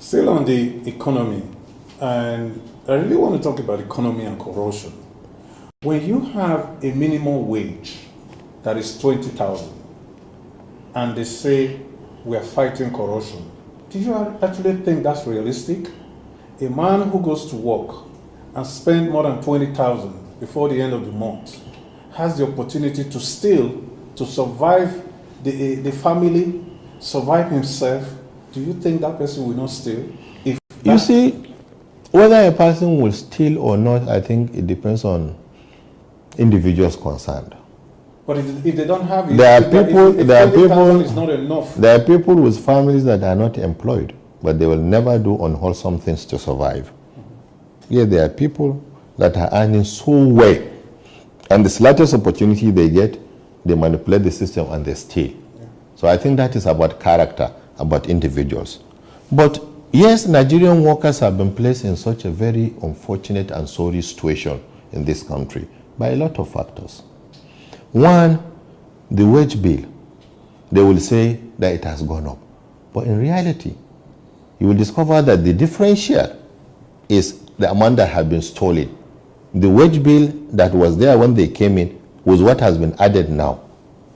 Still on the economy, and I really want to talk about economy and corruption. When you have a minimum wage that is 20,000 and they say we are fighting corruption, do you actually think that's realistic? A man who goes to work and spends more than 20,000 before the end of the month has the opportunity to steal, to survive the family, survive himself. Do you think that person will not steal? You see, whether a person will steal or not, I think it depends on individuals concerned. But if they don't have it, there are people, is not enough. There are people with families that are not employed, but they will never do unwholesome things to survive. Yeah, there are people that are earning so well, and the slightest opportunity they get, they manipulate the system and they steal. Yeah. So I think that is about character, about individuals. But yes, Nigerian workers have been placed in such a very unfortunate and sorry situation in this country by a lot of factors. One, the wage bill. They will say that it has gone up. But in reality, you will discover that the differential is the amount that had been stolen. The wage bill that was there when they came in with what has been added now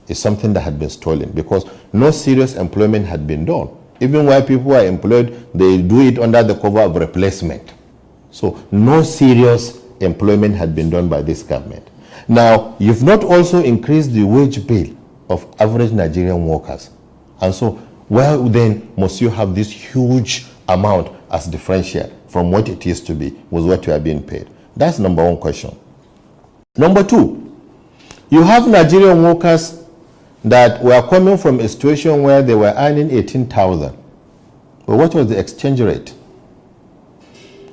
is something that had been stolen because no serious employment had been done. Even while people are employed, they do it under the cover of replacement. So no serious employment had been done by this government. Now, you've not also increased the wage bill of average Nigerian workers. And so, well, then must you have this huge amount as differential from what it used to be with what you are being paid? That's number one question. Number two, you have Nigerian workers that were coming from a situation where they were earning 18,000. But what was the exchange rate?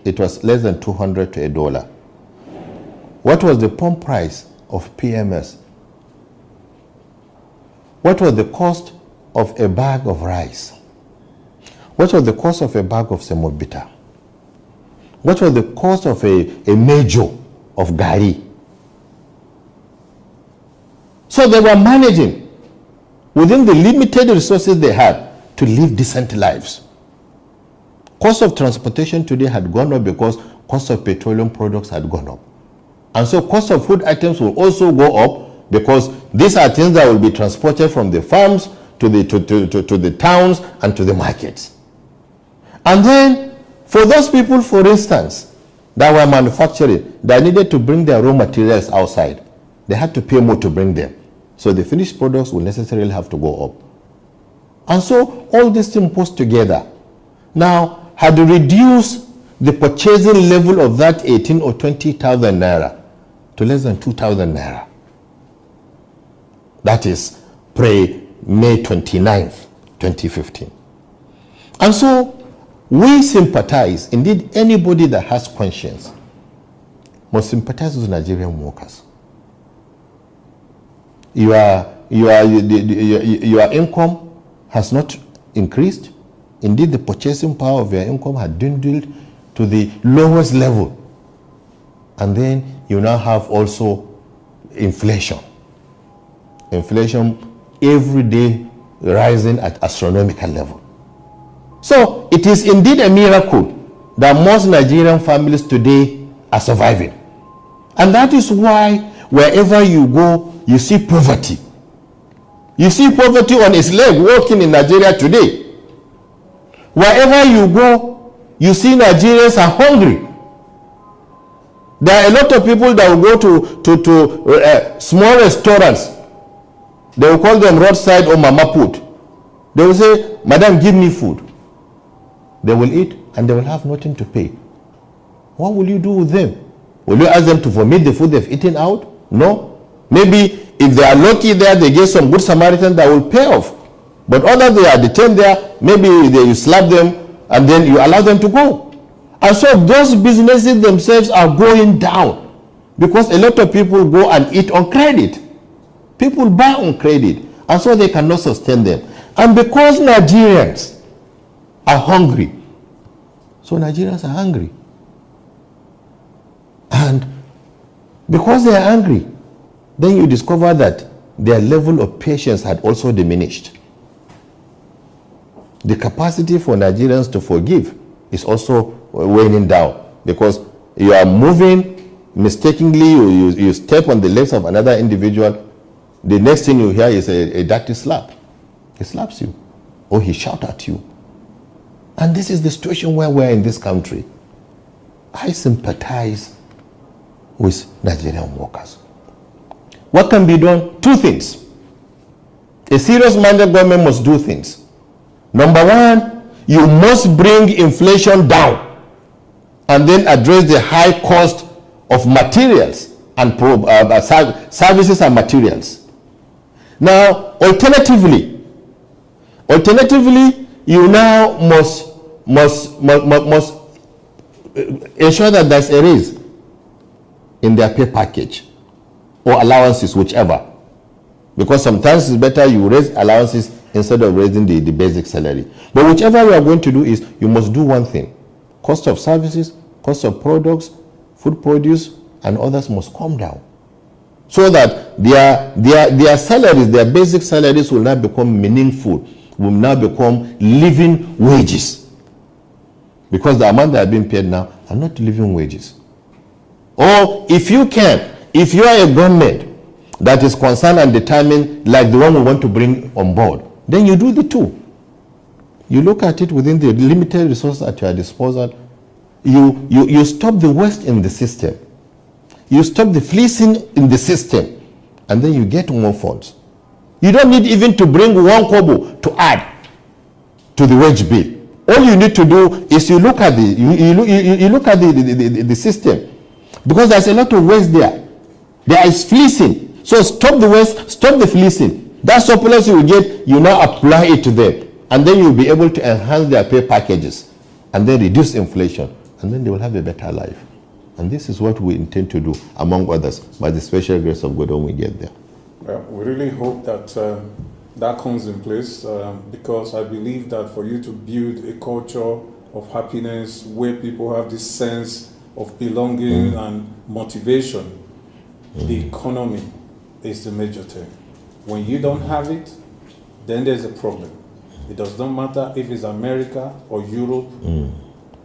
It was less than 200 to $1. What was the pump price of PMS? What was the cost of a bag of rice? What was the cost of a bag of semobita? What was the cost of a major of gari? So they were managing within the limited resources they had to live decent lives. Cost of transportation today had gone up because cost of petroleum products had gone up. And so cost of food items will also go up because these are things that will be transported from the farms to the towns and to the markets. And then for those people, for instance, that were manufacturing, that needed to bring their raw materials outside, they had to pay more to bring them. So the finished products will necessarily have to go up. And so all these things put together now had to reduce the purchasing level of that 18 or 20,000 naira to less than 2,000 naira. That is pre-May 29th, 2015. And so we sympathize, indeed anybody that has conscience must sympathize with Nigerian workers. Your income has not increased. Indeed, the purchasing power of your income had dwindled to the lowest level. And then you now have also inflation. Inflation every day rising at astronomical level. So it is indeed a miracle that most Nigerian families today are surviving. And that is why wherever you go, you see poverty. You see poverty on its leg walking in Nigeria today. Wherever you go, you see Nigerians are hungry. There are a lot of people that will go to small restaurants. They will call them roadside or mama put. They will say, "Madam, give me food." They will eat and they will have nothing to pay. What will you do with them? Will you ask them to vomit the food they've eaten out? No. Maybe if they are lucky there, they get some good Samaritans that will pay off. But others, they are detained there, maybe you slap them and then you allow them to go. And so those businesses themselves are going down because a lot of people go and eat on credit. People buy on credit, and so they cannot sustain them. And because Nigerians are hungry, so Nigerians are hungry. And because they are angry, then you discover that their level of patience had also diminished. The capacity for Nigerians to forgive is also waning down, because you are moving mistakenly, you step on the legs of another individual, the next thing you hear is a dirty slap. He slaps you, or he shouts at you. And this is the situation where we're in this country. I sympathize with Nigerian workers. What can be done? Two things. A serious-minded government must do things. Number one, you must bring inflation down and then address the high cost of materials and services and materials. Now, alternatively, you now must ensure that there's a raise in their pay package or allowances, whichever. Because sometimes it's better you raise allowances instead of raising the basic salary. But whichever you are going to do is, you must do one thing. Cost of services, cost of products, food produce, and others must come down, so that their salaries, their basic salaries will now become meaningful, will now become living wages. Because the amount that are being paid now are not living wages. Or if you can, if you are a government that is concerned and determined, like the one we want to bring on board, then you do the two. You look at it within the limited resources at your disposal. You stop the waste in the system. You stop the fleecing in the system, and then you get more funds. You don't need even to bring one kobo to add to the wage bill. All you need to do is you look at the system, because there's a lot of waste there. There is fleecing. So stop the waste, stop the fleecing. That surplus you will get, you now apply it to them, and then you'll be able to enhance their pay packages and then reduce inflation, and then they will have a better life. And this is what we intend to do, among others, by the special grace of God when we get there. Well, we really hope that that comes in place, because I believe that for you to build a culture of happiness where people have this sense of belonging and motivation, the economy is the major thing. When you don't have it, then there's a problem. It does not matter if it's America or Europe,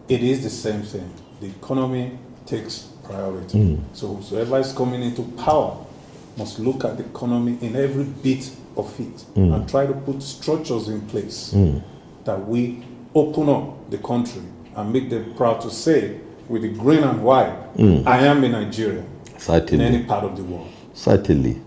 it is the same thing. The economy takes priority. So whoever is coming into power must look at the economy in every bit of it and try to put structures in place that we open up the country and make them proud to say with the green and white, I am a Nigerian. Certainly. In any part of the world. Certainly.